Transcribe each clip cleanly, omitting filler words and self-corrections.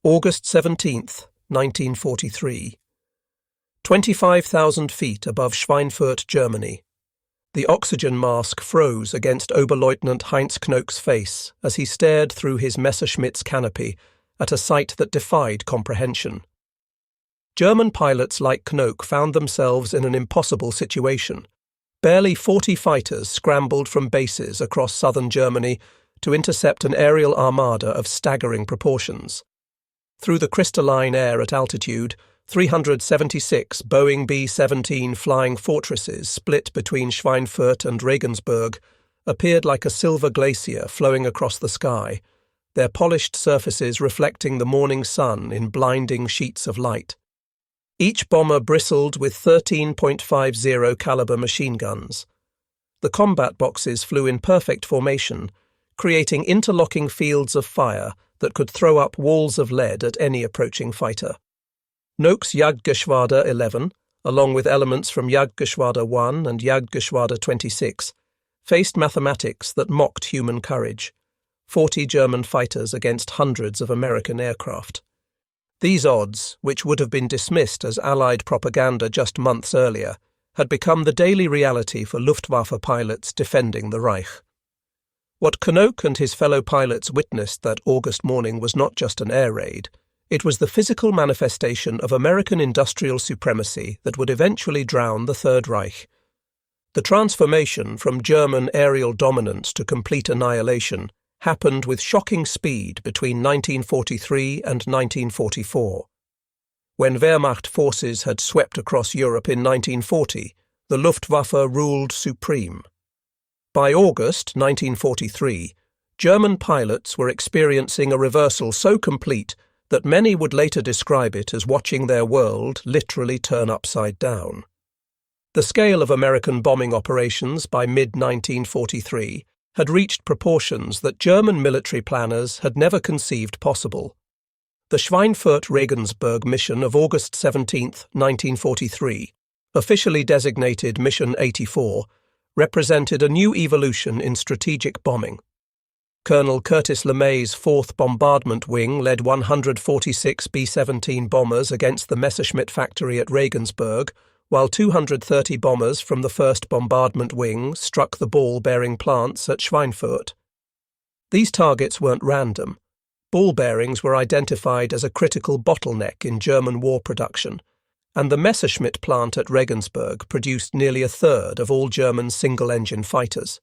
August 17th, 1943. 25,000 feet above Schweinfurt, Germany. The oxygen mask froze against Oberleutnant Heinz Knoke's face as he stared through his Messerschmitt's canopy at a sight that defied comprehension. German pilots like Knoke found themselves in an impossible situation. Barely 40 fighters scrambled from bases across southern Germany to intercept an aerial armada of staggering proportions. Through the crystalline air at altitude, 376 Boeing B-17 flying fortresses split between Schweinfurt and Regensburg appeared like a silver glacier flowing across the sky, their polished surfaces reflecting the morning sun in blinding sheets of light. Each bomber bristled with 13.50 caliber machine guns. The combat boxes flew in perfect formation, creating interlocking fields of fire that could throw up walls of lead at any approaching fighter. Knoke's Jagdgeschwader 11, along with elements from Jagdgeschwader 1 and Jagdgeschwader 26, faced mathematics that mocked human courage: 40 German fighters against hundreds of American aircraft. These odds, which would have been dismissed as Allied propaganda just months earlier, had become the daily reality for Luftwaffe pilots defending the Reich. What Knoke and his fellow pilots witnessed that August morning was not just an air raid. It was the physical manifestation of American industrial supremacy that would eventually drown the Third Reich. The transformation from German aerial dominance to complete annihilation happened with shocking speed between 1943 and 1944. When Wehrmacht forces had swept across Europe in 1940, the Luftwaffe ruled supreme. By August 1943, German pilots were experiencing a reversal so complete that many would later describe it as watching their world literally turn upside down. The scale of American bombing operations by mid-1943 had reached proportions that German military planners had never conceived possible. The Schweinfurt-Regensburg mission of August 17, 1943, officially designated Mission 84, represented a new evolution in strategic bombing. Colonel Curtis LeMay's 4th Bombardment Wing led 146 B-17 bombers against the Messerschmitt factory at Regensburg, while 230 bombers from the 1st Bombardment Wing struck the ball-bearing plants at Schweinfurt. These targets weren't random. Ball bearings were identified as a critical bottleneck in German war production, and the Messerschmitt plant at Regensburg produced nearly a third of all German single-engine fighters.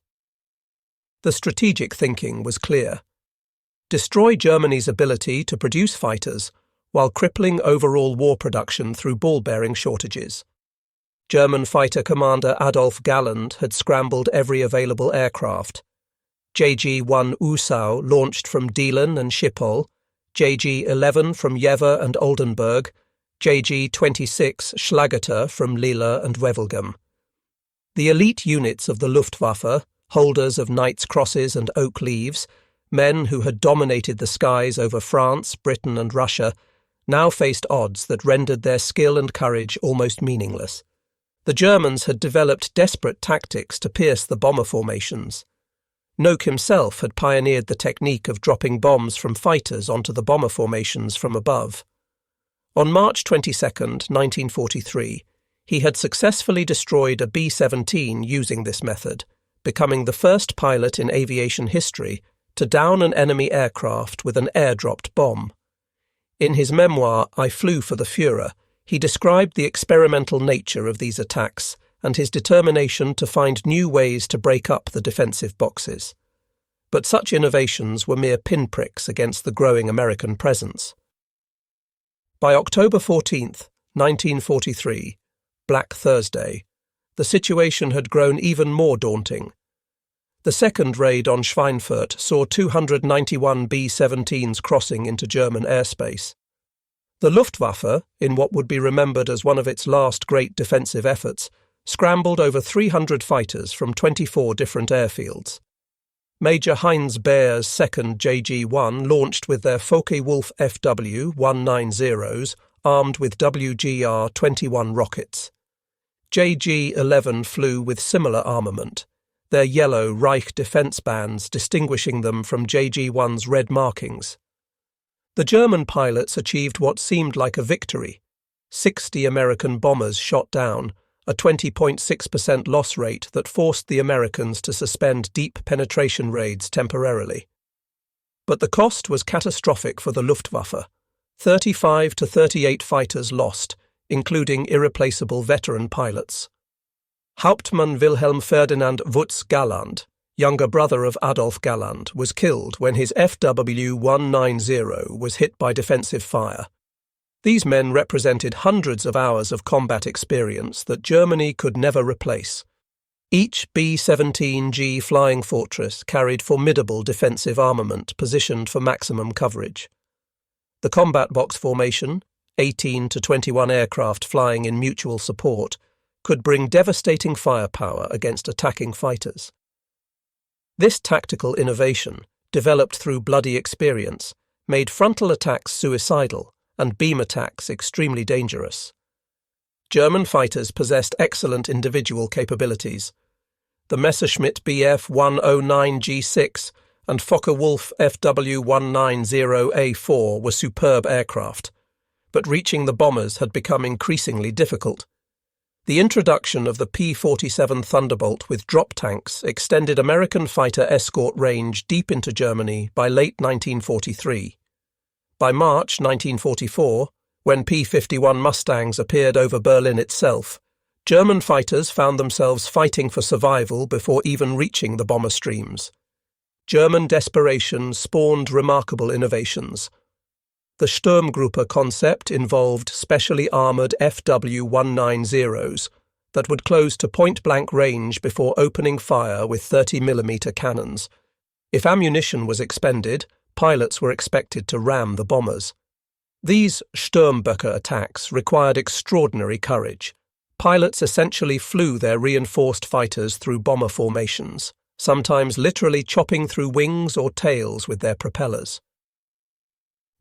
The strategic thinking was clear. Destroy Germany's ability to produce fighters while crippling overall war production through ball-bearing shortages. German fighter commander Adolf Galland had scrambled every available aircraft. JG-1 Usau launched from Dielen and Schiphol, JG-11 from Jever and Oldenburg, JG-26 Schlageter from Lille and Wevelgem. The elite units of the Luftwaffe, holders of Knight's Crosses and Oak Leaves, men who had dominated the skies over France, Britain and Russia, now faced odds that rendered their skill and courage almost meaningless. The Germans had developed desperate tactics to pierce the bomber formations. Knoke himself had pioneered the technique of dropping bombs from fighters onto the bomber formations from above. On March 22, 1943, he had successfully destroyed a B-17 using this method, becoming the first pilot in aviation history to down an enemy aircraft with an air-dropped bomb. In his memoir, I Flew for the Führer, he described the experimental nature of these attacks and his determination to find new ways to break up the defensive boxes. But such innovations were mere pinpricks against the growing American presence. By October 14, 1943, Black Thursday, the situation had grown even more daunting. The second raid on Schweinfurt saw 291 B-17s crossing into German airspace. The Luftwaffe, in what would be remembered as one of its last great defensive efforts, scrambled over 300 fighters from 24 different airfields. Major Heinz Beer's 2nd JG-1 launched with their Focke-Wulf FW-190s, armed with WGR-21 rockets. JG-11 flew with similar armament, their yellow Reich defence bands distinguishing them from JG-1's red markings. The German pilots achieved what seemed like a victory. 60 American bombers shot down, a 20.6% loss rate that forced the Americans to suspend deep penetration raids temporarily. But the cost was catastrophic for the Luftwaffe. 35 to 38 fighters lost, including irreplaceable veteran pilots. Hauptmann Wilhelm Ferdinand Wutz Galland, younger brother of Adolf Galland, was killed when his FW-190 was hit by defensive fire. These men represented hundreds of hours of combat experience that Germany could never replace. Each B-17G Flying Fortress carried formidable defensive armament positioned for maximum coverage. The combat box formation, 18 to 21 aircraft flying in mutual support, could bring devastating firepower against attacking fighters. This tactical innovation, developed through bloody experience, made frontal attacks suicidal and beam attacks extremely dangerous. German fighters possessed excellent individual capabilities. The Messerschmitt Bf-109G6 and Focke-Wulf FW-190A4 were superb aircraft, but reaching the bombers had become increasingly difficult. The introduction of the P-47 Thunderbolt with drop tanks extended American fighter escort range deep into Germany by late 1943. By March 1944, when P-51 Mustangs appeared over Berlin itself, German fighters found themselves fighting for survival before even reaching the bomber streams. German desperation spawned remarkable innovations. The Sturmgruppe concept involved specially armoured FW-190s that would close to point-blank range before opening fire with 30mm cannons. If ammunition was expended, pilots were expected to ram the bombers. These Sturmböcke attacks required extraordinary courage. Pilots essentially flew their reinforced fighters through bomber formations, sometimes literally chopping through wings or tails with their propellers.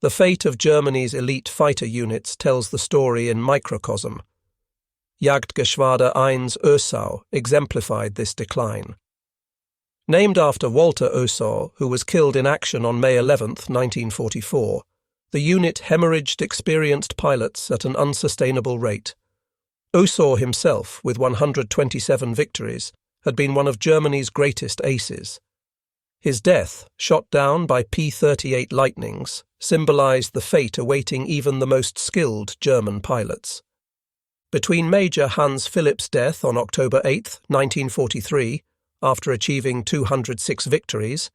The fate of Germany's elite fighter units tells the story in microcosm. Jagdgeschwader 1 Oesau exemplified this decline. Named after Walter Oesau, who was killed in action on May 11, 1944, the unit hemorrhaged experienced pilots at an unsustainable rate. Oesau himself, with 127 victories, had been one of Germany's greatest aces. His death, shot down by P-38 Lightnings, symbolized the fate awaiting even the most skilled German pilots. Between Major Hans Philipp's death on October 8, 1943, after achieving 206 victories,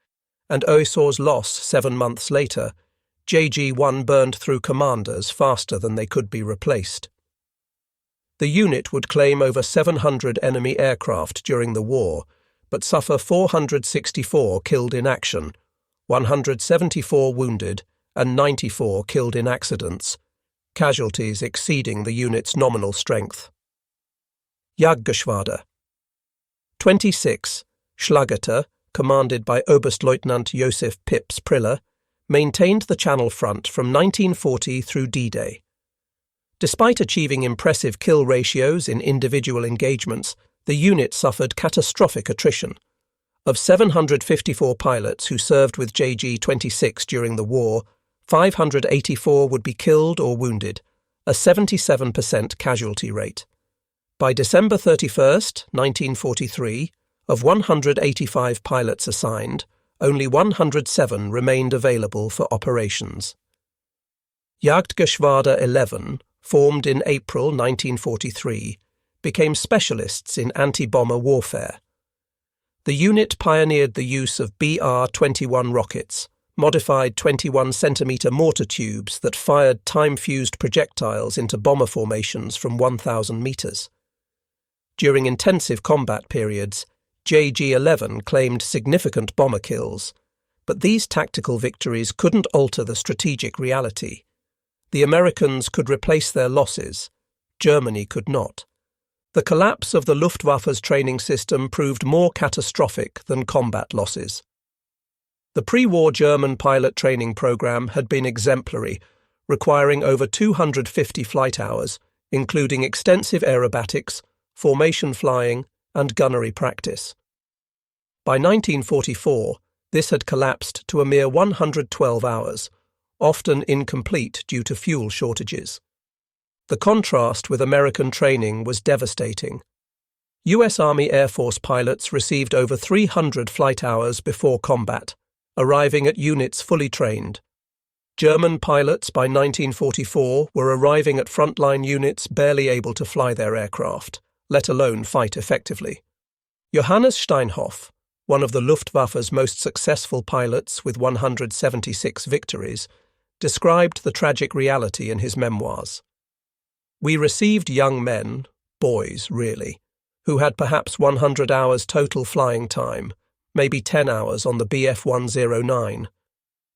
and Oesau's loss 7 months later, JG-1 burned through commanders faster than they could be replaced. The unit would claim over 700 enemy aircraft during the war, but suffer 464 killed in action, 174 wounded, and 94 killed in accidents, casualties exceeding the unit's nominal strength. Jagdgeschwader 26, Schlageter, commanded by Oberstleutnant Josef Pips Priller, maintained the Channel front from 1940 through D-Day. Despite achieving impressive kill ratios in individual engagements, the unit suffered catastrophic attrition. Of 754 pilots who served with JG-26 during the war, 584 would be killed or wounded, a 77% casualty rate. By December 31, 1943, of 185 pilots assigned, only 107 remained available for operations. Jagdgeschwader 11, formed in April 1943, became specialists in anti-bomber warfare. The unit pioneered the use of BR-21 rockets, modified 21-centimetre mortar tubes that fired time-fused projectiles into bomber formations from 1,000 metres. During intensive combat periods, JG-11 claimed significant bomber kills, but these tactical victories couldn't alter the strategic reality. The Americans could replace their losses. Germany could not. The collapse of the Luftwaffe's training system proved more catastrophic than combat losses. The pre-war German pilot training program had been exemplary, requiring over 250 flight hours, including extensive aerobatics, formation flying, and gunnery practice. By 1944, this had collapsed to a mere 112 hours, often incomplete due to fuel shortages. The contrast with American training was devastating. U.S. Army Air Force pilots received over 300 flight hours before combat, arriving at units fully trained. German pilots by 1944 were arriving at frontline units barely able to fly their aircraft, let alone fight effectively. Johannes Steinhoff, one of the Luftwaffe's most successful pilots with 176 victories, described the tragic reality in his memoirs. "We received young men, boys really, who had perhaps 100 hours total flying time, maybe 10 hours on the Bf-109.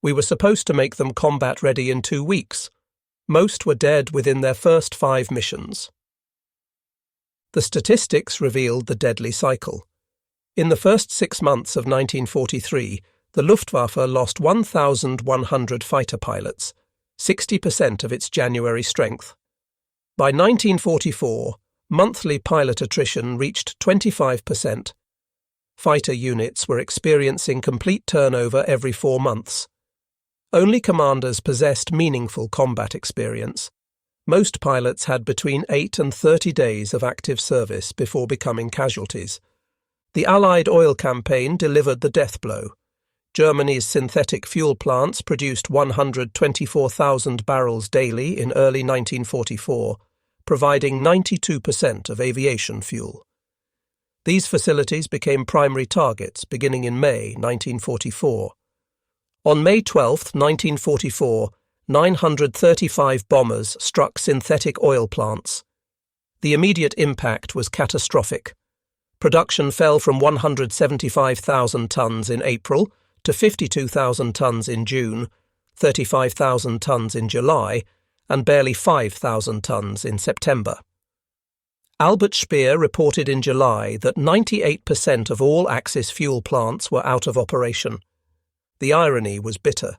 We were supposed to make them combat-ready in 2 weeks. Most were dead within their first 5 missions." The statistics revealed the deadly cycle. In the first 6 months of 1943, the Luftwaffe lost 1,100 fighter pilots, 60% of its January strength. By 1944, monthly pilot attrition reached 25%. Fighter units were experiencing complete turnover every 4 months. Only commanders possessed meaningful combat experience. Most pilots had between 8 and 30 days of active service before becoming casualties. The Allied oil campaign delivered the death blow. Germany's synthetic fuel plants produced 124,000 barrels daily in early 1944, providing 92% of aviation fuel. These facilities became primary targets beginning in May 1944. On May 12, 1944, 935 bombers struck synthetic oil plants. The immediate impact was catastrophic. Production fell from 175,000 tons in April to 52,000 tons in June, 35,000 tons in July, and barely 5,000 tons in September. Albert Speer reported in July that 98% of all Axis fuel plants were out of operation. The irony was bitter.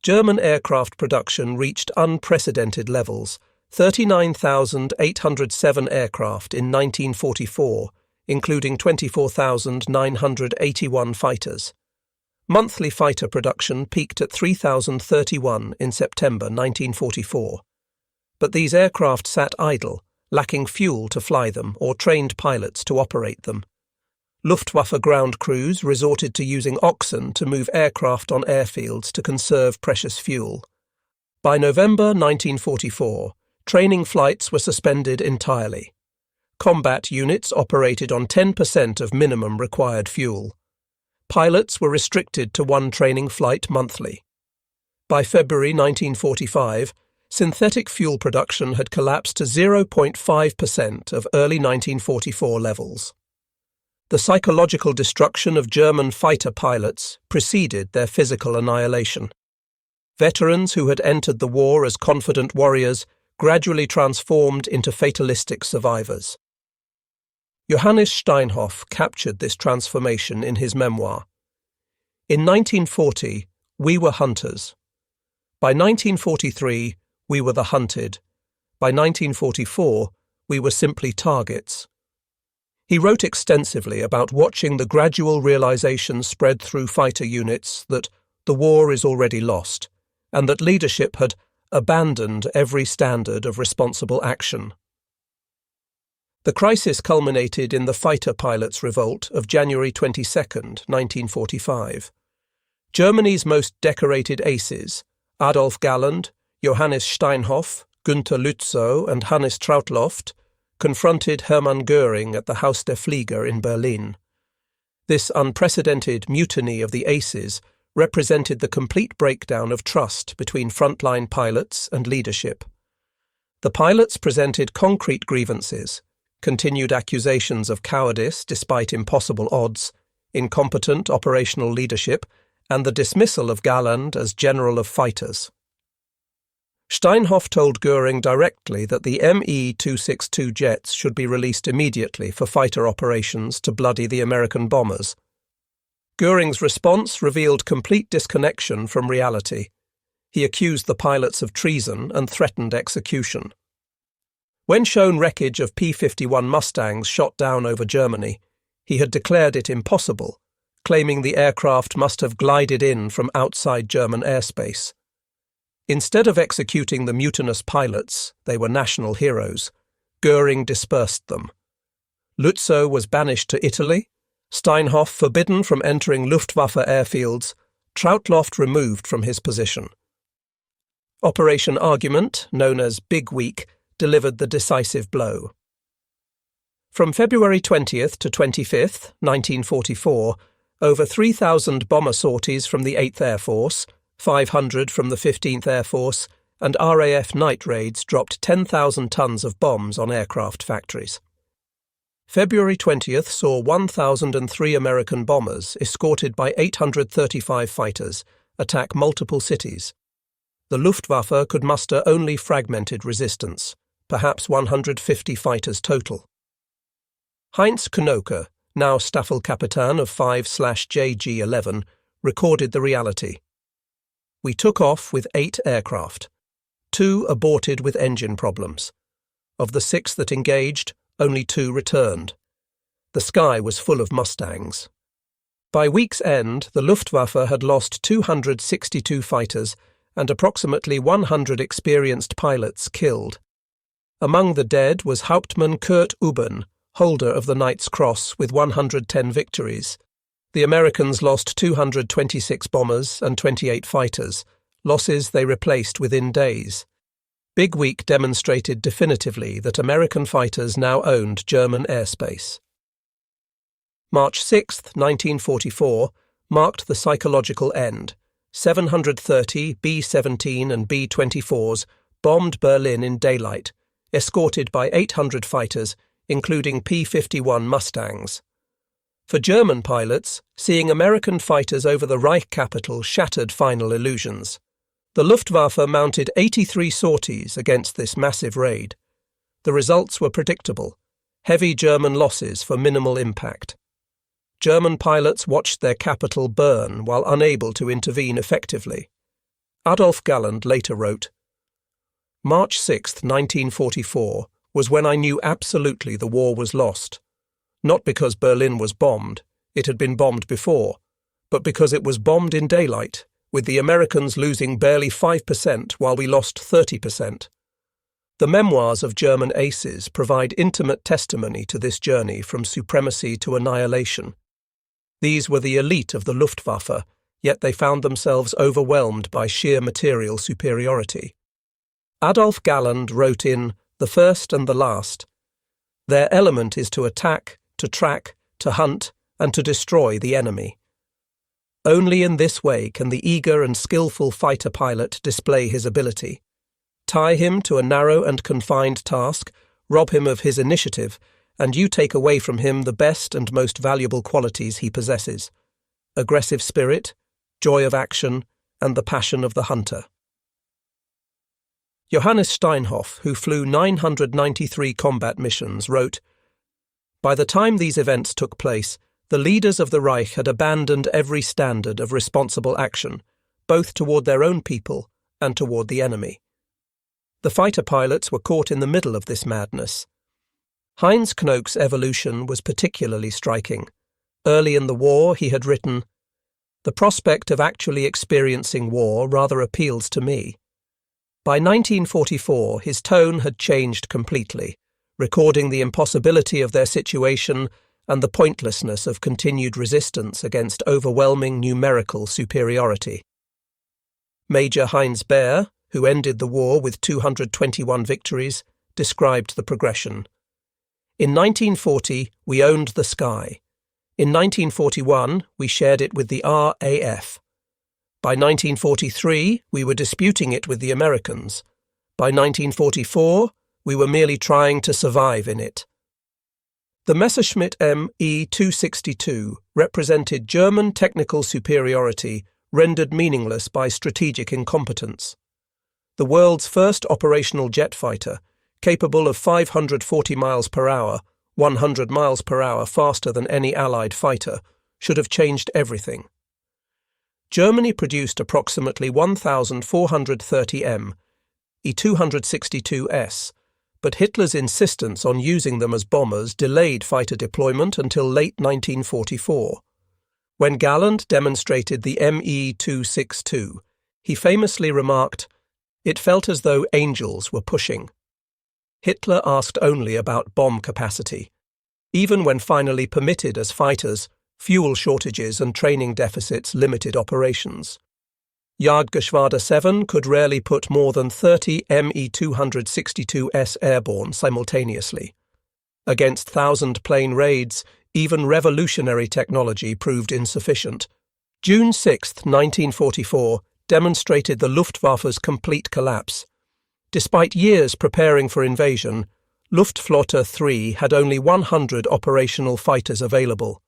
German aircraft production reached unprecedented levels, 39,807 aircraft in 1944, including 24,981 fighters. Monthly fighter production peaked at 3,031 in September 1944. But these aircraft sat idle, lacking fuel to fly them or trained pilots to operate them. Luftwaffe ground crews resorted to using oxen to move aircraft on airfields to conserve precious fuel. By November 1944, training flights were suspended entirely. Combat units operated on 10% of minimum required fuel. Pilots were restricted to 1 training flight monthly. By February 1945, synthetic fuel production had collapsed to 0.5% of early 1944 levels. The psychological destruction of German fighter pilots preceded their physical annihilation. Veterans who had entered the war as confident warriors gradually transformed into fatalistic survivors. Johannes Steinhoff captured this transformation in his memoir. In 1940, we were hunters. By 1943, we were the hunted. By 1944, we were simply targets. He wrote extensively about watching the gradual realization spread through fighter units that the war is already lost, and that leadership had abandoned every standard of responsible action. The crisis culminated in the fighter pilots' revolt of January 22, 1945. Germany's most decorated aces, Adolf Galland, Johannes Steinhoff, Günther Lützow and Hannes Trautloft, confronted Hermann Göring at the Haus der Flieger in Berlin. This unprecedented mutiny of the aces represented the complete breakdown of trust between frontline pilots and leadership. The pilots presented concrete grievances, continued accusations of cowardice despite impossible odds, incompetent operational leadership, and the dismissal of Galland as general of fighters. Steinhoff told Göring directly that the Me-262 jets should be released immediately for fighter operations to bloody the American bombers. Göring's response revealed complete disconnection from reality. He accused the pilots of treason and threatened execution. When shown wreckage of P-51 Mustangs shot down over Germany, he had declared it impossible, claiming the aircraft must have glided in from outside German airspace. Instead of executing the mutinous pilots, they were national heroes, Göring dispersed them. Lutzow was banished to Italy, Steinhoff forbidden from entering Luftwaffe airfields, Trautloft removed from his position. Operation Argument, known as Big Week, delivered the decisive blow. From February 20th to 25th, 1944, over 3,000 bomber sorties from the 8th Air Force, 500 from the 15th Air Force, and RAF night raids dropped 10,000 tons of bombs on aircraft factories. February 20th saw 1,003 American bombers, escorted by 835 fighters, attack multiple cities. The Luftwaffe could muster only fragmented resistance, perhaps 150 fighters total. Heinz Knoke, now Staffelkapitän of 5/JG-11, recorded the reality. We took off with 8 aircraft. 2 aborted with engine problems. Of the 6 that engaged, only 2 returned. The sky was full of Mustangs. By week's end, the Luftwaffe had lost 262 fighters and approximately 100 experienced pilots killed. Among the dead was Hauptmann Kurt Uben, holder of the Knight's Cross with 110 victories. The Americans lost 226 bombers and 28 fighters, losses they replaced within days. Big Week demonstrated definitively that American fighters now owned German airspace. March 6, 1944, marked the psychological end. 730 B-17 and B-24s bombed Berlin in daylight, escorted by 800 fighters, including P-51 Mustangs. For German pilots, seeing American fighters over the Reich capital shattered final illusions. The Luftwaffe mounted 83 sorties against this massive raid. The results were predictable: heavy German losses for minimal impact. German pilots watched their capital burn while unable to intervene effectively. Adolf Galland later wrote, "March 6, 1944, was when I knew absolutely the war was lost. Not because Berlin was bombed, it had been bombed before, but because it was bombed in daylight, with the Americans losing barely 5% while we lost 30%. The memoirs of German aces provide intimate testimony to this journey from supremacy to annihilation. These were the elite of the Luftwaffe, yet they found themselves overwhelmed by sheer material superiority." Adolf Galland wrote in The First and the Last, "Their element is to attack, to track, to hunt, and to destroy the enemy. Only in this way can the eager and skillful fighter pilot display his ability. Tie him to a narrow and confined task, rob him of his initiative, and you take away from him the best and most valuable qualities he possesses: aggressive spirit, joy of action, and the passion of the hunter." Johannes Steinhoff, who flew 993 combat missions, wrote, "By the time these events took place, the leaders of the Reich had abandoned every standard of responsible action, both toward their own people and toward the enemy. The fighter pilots were caught in the middle of this madness. Heinz Knoke's evolution was particularly striking. Early in the war, he had written, "The prospect of actually experiencing war rather appeals to me." By 1944, his tone had changed completely, recording the impossibility of their situation and the pointlessness of continued resistance against overwhelming numerical superiority. Major Heinz Baer, who ended the war with 221 victories, described the progression. "In 1940, we owned the sky. In 1941, we shared it with the RAF. By 1943, we were disputing it with the Americans. By 1944, we were merely trying to survive in it." The Messerschmitt Me-262 represented German technical superiority rendered meaningless by strategic incompetence. The world's first operational jet fighter, capable of 540 miles per hour, 100 miles per hour faster than any Allied fighter, should have changed everything. Germany produced approximately 1,430 E-262s, but Hitler's insistence on using them as bombers delayed fighter deployment until late 1944. When Galland demonstrated the Me-262, he famously remarked, It felt as though angels were pushing. Hitler asked only about bomb capacity. Even when finally permitted as fighters, fuel shortages and training deficits limited operations. Jagdgeschwader 7 could rarely put more than 30 Me-262S airborne simultaneously. Against 1,000-plane raids, even revolutionary technology proved insufficient. June 6, 1944, demonstrated the Luftwaffe's complete collapse. Despite years preparing for invasion, Luftflotte 3 had only 100 operational fighters available.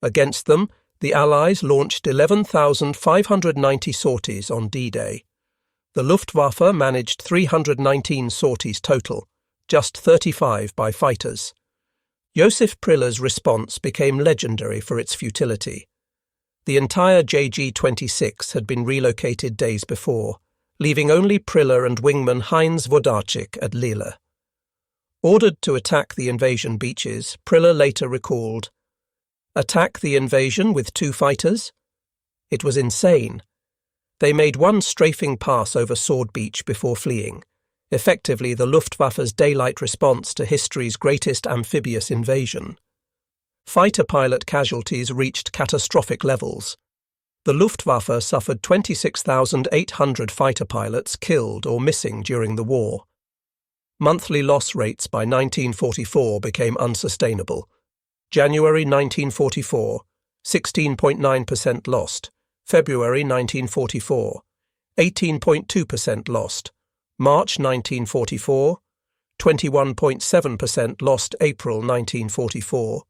Against them, the Allies launched 11,590 sorties on D-Day. The Luftwaffe managed 319 sorties total, just 35 by fighters. Josef Priller's response became legendary for its futility. The entire JG-26 had been relocated days before, leaving only Priller and wingman Heinz Wodarczyk at Lille. Ordered to attack the invasion beaches, Priller later recalled, "Attack the invasion with 2 fighters? It was insane. They made one strafing pass over Sword Beach before fleeing, effectively the Luftwaffe's daylight response to history's greatest amphibious invasion. Fighter pilot casualties reached catastrophic levels. The Luftwaffe suffered 26,800 fighter pilots killed or missing during the war. Monthly loss rates by 1944 became unsustainable. January 1944, 16.9% lost. February 1944, 18.2% lost. March 1944, 21.7% lost April 1944,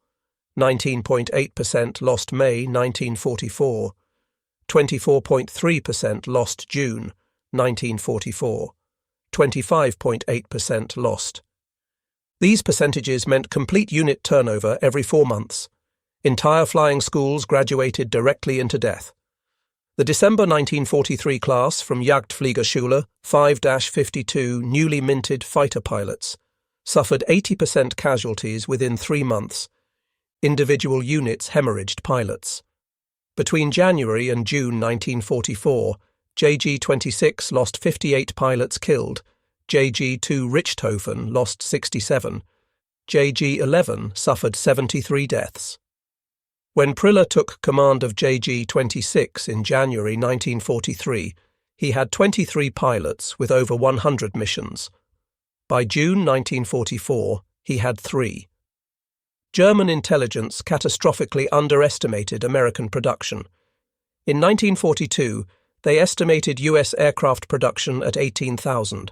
19.8% lost May 1944, 24.3% lost June 1944, 25.8% lost. These percentages meant complete unit turnover every 4 months. Entire flying schools graduated directly into death. The December 1943 class from Jagdfliegerschule 5-52 newly minted fighter pilots suffered 80% casualties within 3 months. Individual units hemorrhaged pilots. Between January and June 1944, JG-26 lost 58 pilots killed, JG-2 Richthofen lost 67, JG-11 suffered 73 deaths. When Priller took command of JG-26 in January 1943, he had 23 pilots with over 100 missions. By June 1944, he had 3. German intelligence catastrophically underestimated American production. In 1942, they estimated US aircraft production at 18,000.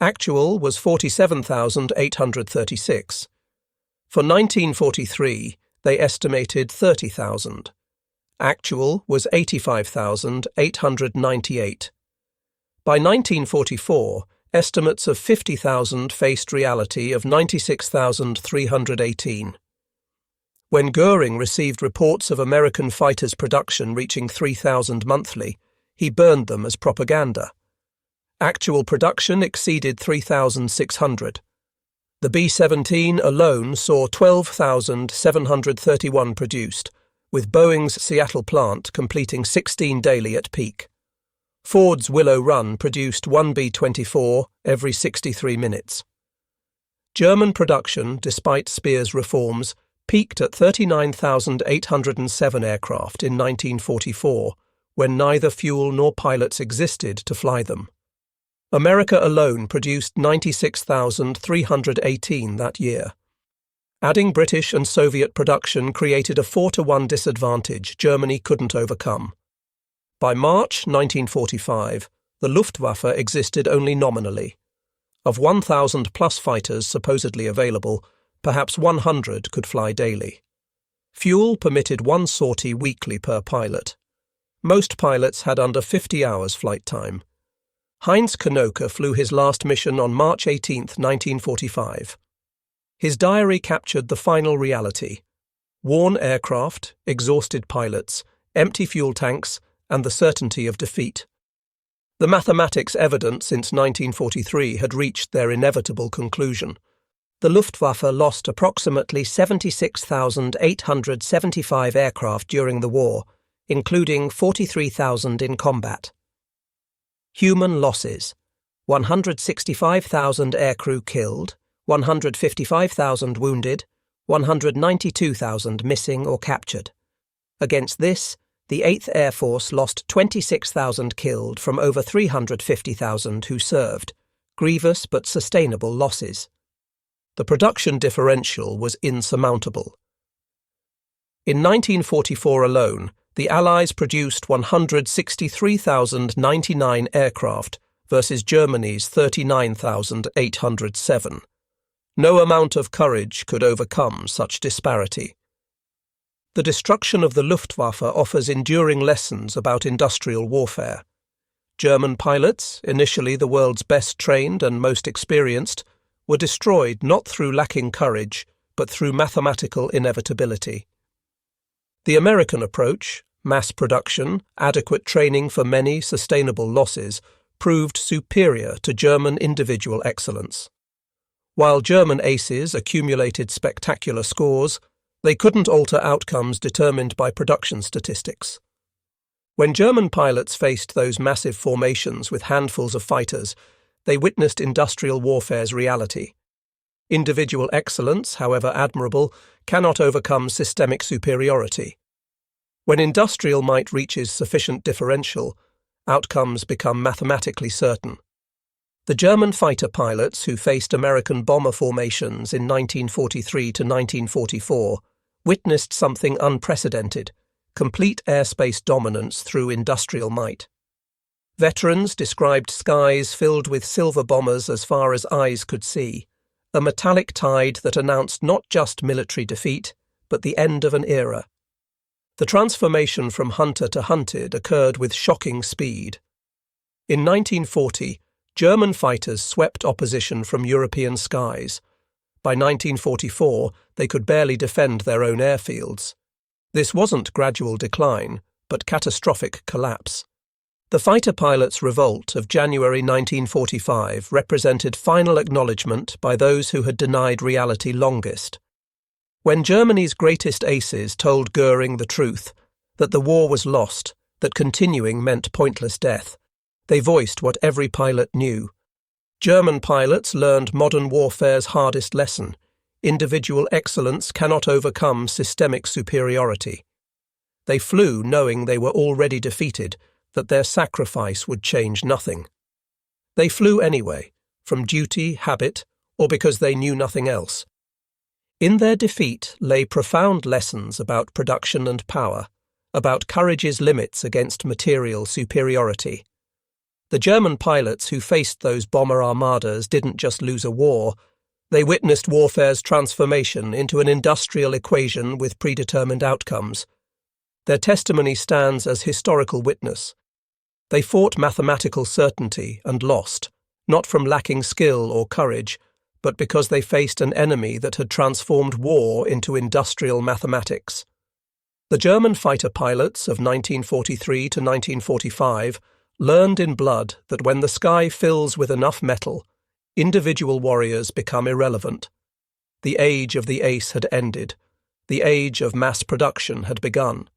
Actual was 47,836. For 1943, they estimated 30,000. Actual was 85,898. By 1944, estimates of 50,000 faced reality of 96,318. When Göring received reports of American fighters' production reaching 3,000 monthly, he burned them as propaganda. Actual production exceeded 3,600. The B-17 alone saw 12,731 produced, with Boeing's Seattle plant completing 16 daily at peak. Ford's Willow Run produced 1 B-24 every 63 minutes. German production, despite Speer's reforms, peaked at 39,807 aircraft in 1944, when neither fuel nor pilots existed to fly them. America alone produced 96,318 that year. Adding British and Soviet production created a 4-to-1 disadvantage Germany couldn't overcome. By March 1945, the Luftwaffe existed only nominally. Of 1,000-plus fighters supposedly available, perhaps 100 could fly daily. Fuel permitted 1 sortie weekly per pilot. Most pilots had under 50 hours flight time. Heinz Knoke flew his last mission on March 18, 1945. His diary captured the final reality: worn aircraft, exhausted pilots, empty fuel tanks, and the certainty of defeat. The mathematics evident since 1943 had reached their inevitable conclusion. The Luftwaffe lost approximately 76,875 aircraft during the war, including 43,000 in combat. Human losses. 165,000 aircrew killed, 155,000 wounded, 192,000 missing or captured. Against this, the 8th Air Force lost 26,000 killed from over 350,000 who served, grievous but sustainable losses. The production differential was insurmountable. In 1944 alone, the Allies produced 163,099 aircraft versus Germany's 39,807. No amount of courage could overcome such disparity. The destruction of the Luftwaffe offers enduring lessons about industrial warfare. German pilots, initially the world's best trained and most experienced, were destroyed not through lacking courage, but through mathematical inevitability. The American approach, mass production, adequate training for many sustainable losses, proved superior to German individual excellence. While German aces accumulated spectacular scores, they couldn't alter outcomes determined by production statistics. When German pilots faced those massive formations with handfuls of fighters, they witnessed industrial warfare's reality. Individual excellence, however admirable, cannot overcome systemic superiority. When industrial might reaches sufficient differential, outcomes become mathematically certain. The German fighter pilots who faced American bomber formations in 1943 to 1944 witnessed something unprecedented: complete airspace dominance through industrial might. Veterans described skies filled with silver bombers as far as eyes could see, a metallic tide that announced not just military defeat, but the end of an era. The transformation from hunter to hunted occurred with shocking speed. In 1940, German fighters swept opposition from European skies. By 1944, they could barely defend their own airfields. This wasn't gradual decline, but catastrophic collapse. The fighter pilots' revolt of January 1945 represented final acknowledgement by those who had denied reality longest. When Germany's greatest aces told Göring the truth, that the war was lost, that continuing meant pointless death, they voiced what every pilot knew. German pilots learned modern warfare's hardest lesson: individual excellence cannot overcome systemic superiority. They flew knowing they were already defeated, that their sacrifice would change nothing. They flew anyway, from duty, habit, or because they knew nothing else. In their defeat lay profound lessons about production and power, about courage's limits against material superiority. The German pilots who faced those bomber armadas didn't just lose a war, they witnessed warfare's transformation into an industrial equation with predetermined outcomes. Their testimony stands as historical witness. They fought mathematical certainty and lost, not from lacking skill or courage, but because they faced an enemy that had transformed war into industrial mathematics. The German fighter pilots of 1943 to 1945 learned in blood that when the sky fills with enough metal, individual warriors become irrelevant. The age of the ace had ended. The age of mass production had begun.